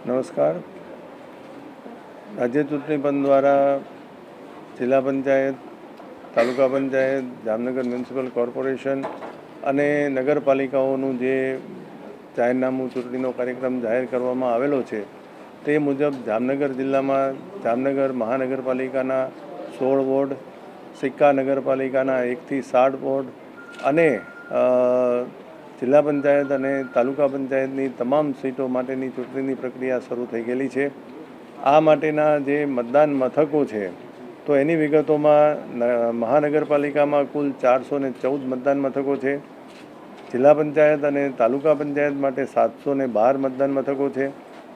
નમસ્કાર. રાજ્ય ચૂંટણી પંચ દ્વારા જિલ્લા પંચાયત, તાલુકા પંચાયત, જામનગર મ્યુનિસિપલ કોર્પોરેશન અને નગરપાલિકાઓનું જે જાહેરનામું ચૂંટણીનો કાર્યક્રમ જાહેર કરવામાં આવેલો છે તે મુજબ જામનગર જિલ્લામાં જામનગર મહાનગરપાલિકાના 16 વોર્ડ, સિક્કા નગરપાલિકાના 1 થી 7 વોર્ડ અને જિલ્લા પંચાયત અને તાલુકા પંચાયતની તમામ સીટો માટેની ચૂંટણીની પ્રક્રિયા શરૂ થઈ ગયેલી છે. આ માટેના જે મતદાન મથકો છે તો એની વિગતોમાં મહાનગરપાલિકામાં કુલ 414 મતદાન મથકો છે. જિલ્લા પંચાયત અને તાલુકા પંચાયત માટે 712 મતદાન મથકો છે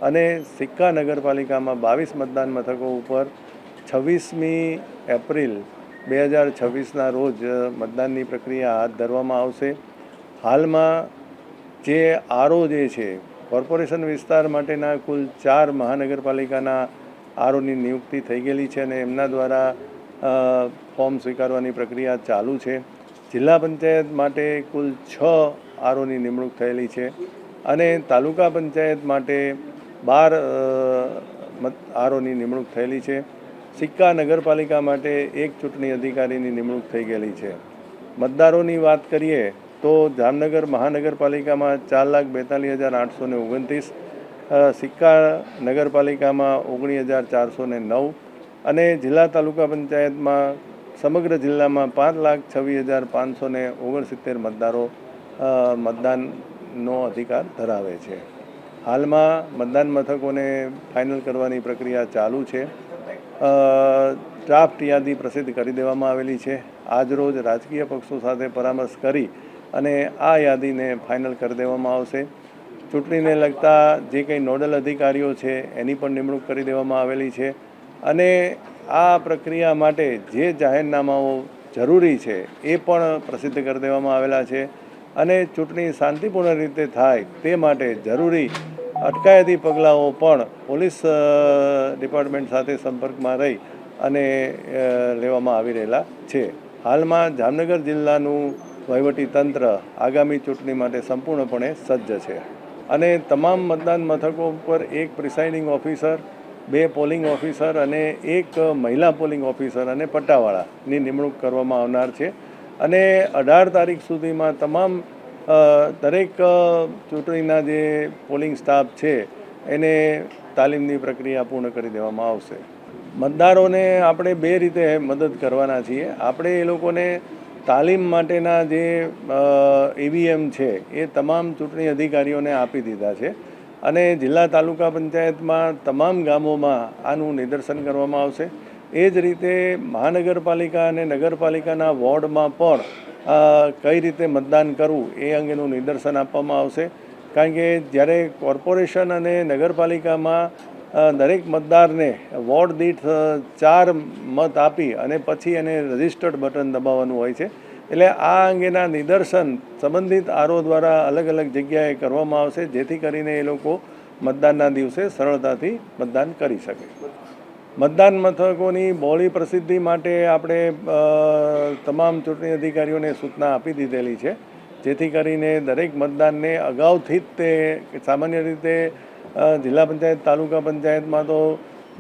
અને સિક્કા નગરપાલિકામાં 22 મતદાન મથકો ઉપર 26મી એપ્રિલ 2026ના રોજ મતદાનની પ્રક્રિયા હાથ ધરવામાં આવશે. હાલમાં જે આરઓ જે છે કોર્પોરેશન વિસ્તાર માટેના કુલ 4 મહાનગરપાલિકાના આરઓની નિયુક્તિ થઈ ગયેલી છે અને એમના દ્વારા ફોર્મ સ્વીકારવાની પ્રક્રિયા ચાલુ છે. જિલ્લા પંચાયત માટે કુલ 6 આરઓની નિમણૂક થયેલી છે અને તાલુકા પંચાયત માટે 12 આરઓની નિમણૂક થયેલી છે. સિક્કા નગરપાલિકા માટે 1 ચૂંટણી અધિકારીની નિમણૂક થઈ ગયેલી છે. મતદારોની વાત કરીએ તો જામનગર મહાનગરપાલિકામાં 4,42,829, સિક્કા નગરપાલિકામાં 19,409 અને જિલ્લા તાલુકા પંચાયતમાં સમગ્ર જિલ્લામાં 5,26,569 મતદારો મતદાનનો અધિકાર ધરાવે છે. હાલમાં મતદાન મથકોને ફાઇનલ કરવાની પ્રક્રિયા ચાલુ છે. ડ્રાફ્ટ યાદી પ્રસિદ્ધ કરી દેવામાં આવેલી છે. આજરોજ રાજકીય પક્ષો સાથે પરામર્શ કરી અને આ યાદીને ફાઇનલ કરી દેવામાં આવશે. ચૂંટણીને લગતા જે કંઈ નોડલ અધિકારીઓ છે એની પણ નિમણૂક કરી દેવામાં આવેલી છે અને આ પ્રક્રિયા માટે જે જાહેરનામાઓ જરૂરી છે એ પણ પ્રસિદ્ધ કરી દેવામાં આવેલા છે અને ચૂંટણી શાંતિપૂર્ણ રીતે થાય તે માટે જરૂરી અટકાયતી પગલાઓ પણ પોલીસ ડિપાર્ટમેન્ટ સાથે સંપર્કમાં રહી અને લેવામાં આવી રહેલા છે. હાલમાં જામનગર જિલ્લાનું વહીવટી તંત્ર આગામી ચૂંટણી માટે સંપૂર્ણપણે સજ્જ છે અને તમામ મતદાન મથકો ઉપર 1 પ્રિસાઇડિંગ ઓફિસર, 2 પોલિંગ ઓફિસર અને 1 મહિલા પોલિંગ ઓફિસર અને પટ્ટાવાળાની નિમણૂક કરવામાં આવનાર છે અને 18 તારીખ સુધીમાં તમામ દરેક ચૂંટણીના જે પોલિંગ સ્ટાફ છે એને તાલીમની પ્રક્રિયા પૂર્ણ કરી દેવામાં આવશે. મતદારોને આપણે 2 રીતે મદદ કરવાના છીએ. આપણે એ લોકોને તાલીમ માટેના જે EVM છે એ તમામ ચૂંટણી અધિકારીઓને આપી દીધા છે અને જિલ્લા તાલુકા પંચાયતમાં તમામ ગામોમાં આનું નિદર્શન કરવામાં આવશે. એ જ રીતે મહાનગરપાલિકા અને નગરપાલિકાના વોર્ડમાં પણ કઈ રીતે મતદાન કરવું એ અંગેનું નિદર્શન આપવામાં આવશે. કારણ કે જ્યારે કોર્પોરેશન અને નગરપાલિકામાં દરેક મતદારને વોર્ડ દીઠ 4 મત આપી અને પછી એને રજિસ્ટર્ડ બટન દબાવવાનું હોય છે. એટલે આ અંગેના નિદર્શન સંબંધિત આરઓ દ્વારા અલગ અલગ જગ્યાએ કરવામાં આવશે જેથી કરીને એ લોકો મતદાનના દિવસે સરળતાથી મતદાન કરી શકે. મતદાન મથકોની બહોળી પ્રસિદ્ધિ માટે આપણે તમામ ચૂંટણી અધિકારીઓને સૂચના આપી દીધેલી છે જેથી કરીને દરેક મતદાનને અગાઉથી જ તે સામાન્ય રીતે જિલ્લા પંચાયત, તાલુકા પંચાયતમાં તો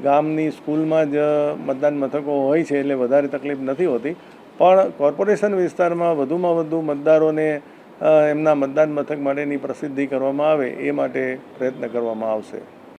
ગામની સ્કૂલમાં જ મતદાન મથકો હોય છે એટલે વધારે તકલીફ નથી હોતી, પણ કોર્પોરેશન વિસ્તારમાં વધુમાં વધુ મતદારોને એમના મતદાન મથક માટેની પ્રસિદ્ધિ કરવામાં આવે એ માટે પ્રયત્ન કરવામાં આવશે.